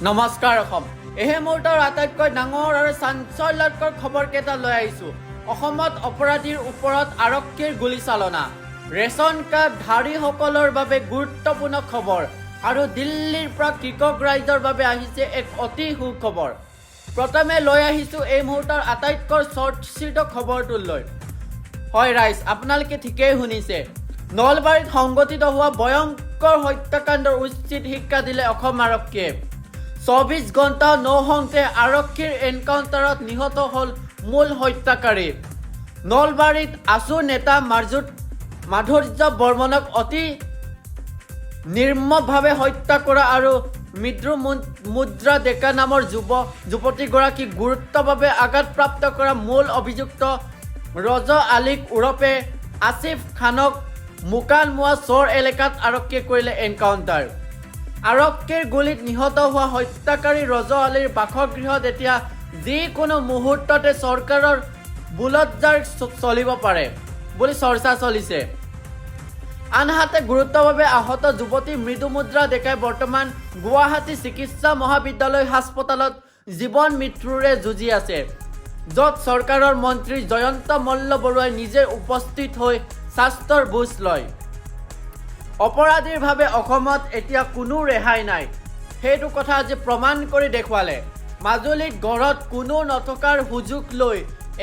নমস্কাৰ অসম এই মুহূৰ্তৰ আটাইতকৈ ডাঙৰ আৰু চাঞ্চল্যকৰ খবৰ কেইটা লৈ আহিছো অসমত অপৰাধীৰ ওপৰত আৰক্ষীৰ গুলীচালনা ৰেচন কাৰ্ড ধাৰীসকলৰ বাবে গুৰুত্বপূৰ্ণ খবৰ আৰু দিল্লীৰ পৰা কৃষক ৰাইজৰ বাবে আহিছে এক অতি সুখবৰ প্ৰথমে লৈ আহিছো এই মুহূৰ্তৰ আটাইতকৈ চৰ্চিত খবৰটো লৈ হয় ৰাইজ আপোনালোকে ঠিকই শুনিছে নলবাৰীত সংগঠিত হোৱা ভয়ংকৰ হত্যাকাণ্ডৰ উচিত শিক্ষা দিলে অসম আৰক্ষীয়ে 24 ঘণ্টা নহওঁতে আৰক্ষীৰ এনকাউণ্টাৰত নিহত হ'ল মূল হত্যাকাৰী নলবাৰীত আছু নেতা মাধুৰ্য বৰ্মনক অতি নিৰ্মমভাৱে হত্যা কৰা আৰু মৃদু মুদ্ৰা ডেকা নামৰ যুৱতীগৰাকীক গুৰুত্বভাৱে আঘাতপ্ৰাপ্ত কৰা মূল অভিযুক্ত ৰজ আলীক ওৰফে আসিফ খানক মুকালমুৱা চৰ এলেকাত আৰক্ষীয়ে কৰিলে এনকাউণ্টাৰ আৰক্ষীৰ গুলীত নিহত হোৱা হত্যাকাৰী ৰজ আলীৰ বাসগৃহত এতিয়া যিকোনো মুহূৰ্ততে চৰকাৰৰ বুলডজাৰ চলিব পাৰে বুলি চৰ্চা চলিছে আনহাতে গুৰুত্বভাৱে আহত যুৱতী মৃদু মুদ্ৰা ডেকাই বৰ্তমান গুৱাহাটী চিকিৎসা মহাবিদ্যালয় হাস্পতালত জীৱন মৃত্যুৰে যুঁজি আছে য'ত চৰকাৰৰ মন্ত্ৰী জয়ন্ত মল্ল বৰুৱাই নিজে উপস্থিত হৈ স্বাস্থ্যৰ বুজ লয় অপৰাধীৰ ভাৱে অসমত এতিয়া কোনো ৰেহাই নাই সেইটো কথা আজি প্ৰমাণ কৰি দেখুৱালে মাজুলীত ঘৰত কোনো নথকাৰ সুযোগ লৈ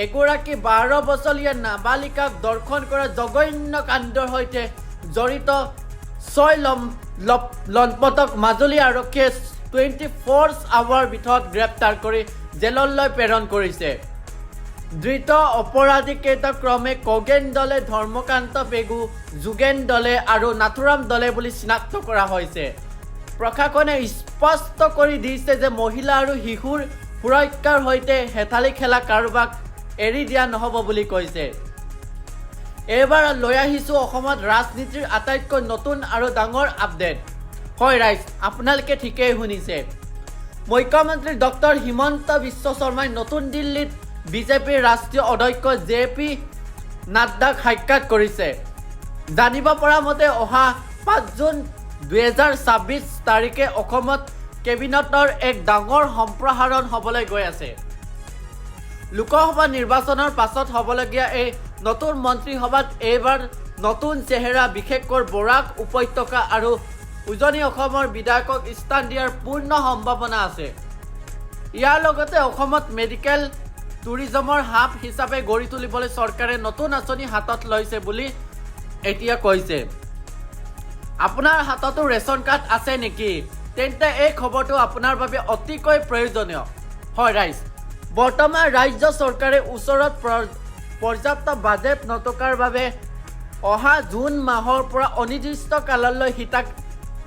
এগৰাকী 12 বছৰীয়া নাবালিকাক দৰ্শন কৰা জঘন্য কাণ্ডৰ সৈতে জড়িত 6 লম্পটক মাজুলী আৰক্ষীয়ে 24 আৱাৰ ভিতৰত গ্ৰেপ্তাৰ কৰি জেললৈ প্ৰেৰণ কৰিছে ধৃত অপৰাধীকেইটা ক্ৰমে কগেন দলে ধৰ্মকান্ত পেগু যোগেন দলে আৰু নাথুৰাম দলে বুলি চিনাক্ত কৰা হৈছে প্ৰশাসনে স্পষ্ট কৰি দিছে যে মহিলা আৰু শিশুৰ সুৰক্ষাৰ সৈতে হেতালি খেলা কাৰোবাক এৰি দিয়া নহ'ব বুলি কৈছে এইবাৰ লৈ আহিছো অসমত ৰাজনীতিৰ আটাইতকৈ নতুন আৰু ডাঙৰ আপডেট হয় ৰাইজ আপোনালোকে ঠিকেই শুনিছে মুখ্যমন্ত্ৰী ডক্টৰ হিমন্ত বিশ্ব শৰ্মাই নতুন দিল্লীত বিজেপিৰ ৰাষ্ট্ৰীয় অধ্যক্ষ জে.পি. নাড্ডাক সাক্ষাৎ কৰিছে জানিব পৰা মতে অহা 5 জুন 2026 তাৰিখে অসমত কেবিনেটৰ এক ডাঙৰ সম্প্ৰসাৰণ হ'বলৈ গৈ আছে লোকসভা নিৰ্বাচনৰ পাছত হ'বলগীয়া এই নতুন মন্ত্ৰীসভাত এইবাৰ নতুন চেহেৰা বিশেষকৈ বৰাক উপত্যকা আৰু উজনি অসমৰ বিধায়কক স্থান দিয়াৰ পূৰ্ণ সম্ভাৱনা আছে ইয়াৰ লগতে অসমত মেডিকেল টুৰিজমৰ হাব হিচাপে গঢ়ি তুলিবলৈ চৰকাৰে নতুন আঁচনি হাতত লৈছে বুলি এতিয়া কৈছে আপোনাৰ হাততো ৰেচন কাৰ্ড আছে নেকি তেন্তে এই খবৰটো আপোনাৰ বাবে অতিকৈ প্ৰয়োজনীয় হয় ৰাইজ বৰ্তমান ৰাজ্য চৰকাৰে ওচৰত পৰ্যাপ্ত বাজেট নথকাৰ বাবে অহা জুন মাহৰ পৰা অনিৰ্দিষ্ট কাললৈ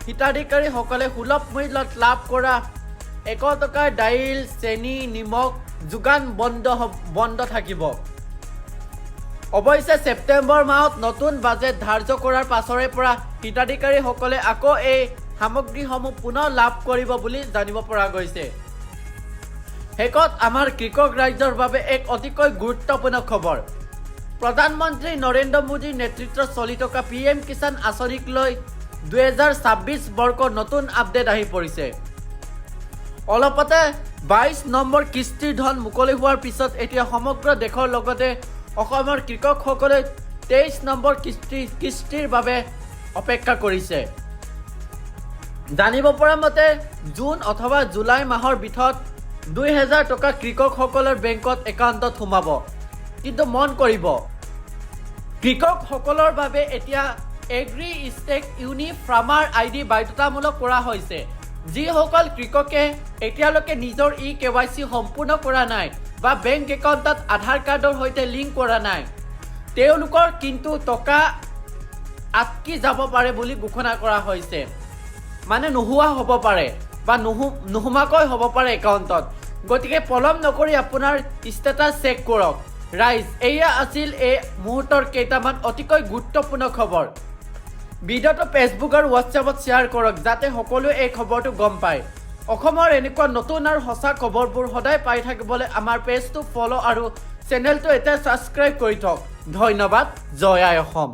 হিতাধিকাৰীসকলে সুলভ মূল্যত লাভ কৰা 1 টকাৰ দাইল চেনি নিমখ যোগান বন্ধ থাকিব অৱশ্যে ছেপ্টেম্বৰ মাহত নতুন বাজেট ধাৰ্য কৰাৰ পাছৰে পৰা হিতাধিকাৰীসকলে আকৌ এই সামগ্ৰীসমূহ পুনৰ লাভ কৰিব বুলি জানিব পৰা গৈছে শেষত আমাৰ কৃষক ৰাইজৰ বাবে এক অতিকৈ গুৰুত্বপূৰ্ণ খবৰ প্ৰধানমন্ত্ৰী নৰেন্দ্ৰ মোদীৰ নেতৃত্বত চলি থকা PM-Kisan আঁচনিক লৈ 2026 বৰ্ষৰ নতুন আপডেট আহি পৰিছে অলপতে 22 নম্বৰ কিস্তিৰ ধন মুকলি হোৱাৰ পিছত এতিয়া সমগ্ৰ দেশৰ লগতে অসমৰ কৃষকসকলে 23 নম্বৰ কিস্তিৰ বাবে অপেক্ষা কৰিছে জানিব পৰা মতে জুন অথবা জুলাই মাহৰ ভিতৰত 2000 টকা কৃষকসকলৰ বেংকত একাউণ্টত সোমাব কিন্তু মন কৰিব কৃষকসকলৰ বাবে এতিয়া AgriStack ফাৰ্মাৰ ID বাধ্যতামূলক কৰা হৈছে যিসকল কৃষকে এতিয়ালৈকে নিজৰ KYC সম্পূৰ্ণ কৰা নাই বা বেংক একাউণ্টত আধাৰ কাৰ্ডৰ সৈতে লিংক কৰা নাই তেওঁলোকৰ কিন্তু টকা আটকি যাব পাৰে বুলি ঘোষণা কৰা হৈছে মানে নোহোৱা হ'ব পাৰে বা নোহোমাকৈ হ'ব পাৰে একাউণ্টত গতিকে পলম নকৰি আপোনাৰ ষ্টেটাছ চেক কৰক ৰাইজ এয়া আছিল এই মুহূৰ্তৰ কেইটামান অতিকৈ গুৰুত্বপূৰ্ণ খবৰ ভিডিঅ'টো ফেচবুক আৰু হোৱাটছএপত শ্বেয়াৰ কৰক যাতে সকলোৱে এই খবৰটো গম পায় অসমৰ এনেকুৱা নতুন আৰু সঁচা খবৰবোৰ সদায় পাই থাকিবলৈ আমাৰ পেজটো ফ'ল' আৰু চেনেলটো এতিয়া ছাবস্ক্ৰাইব কৰি থওক ধন্যবাদ জয় আই অসম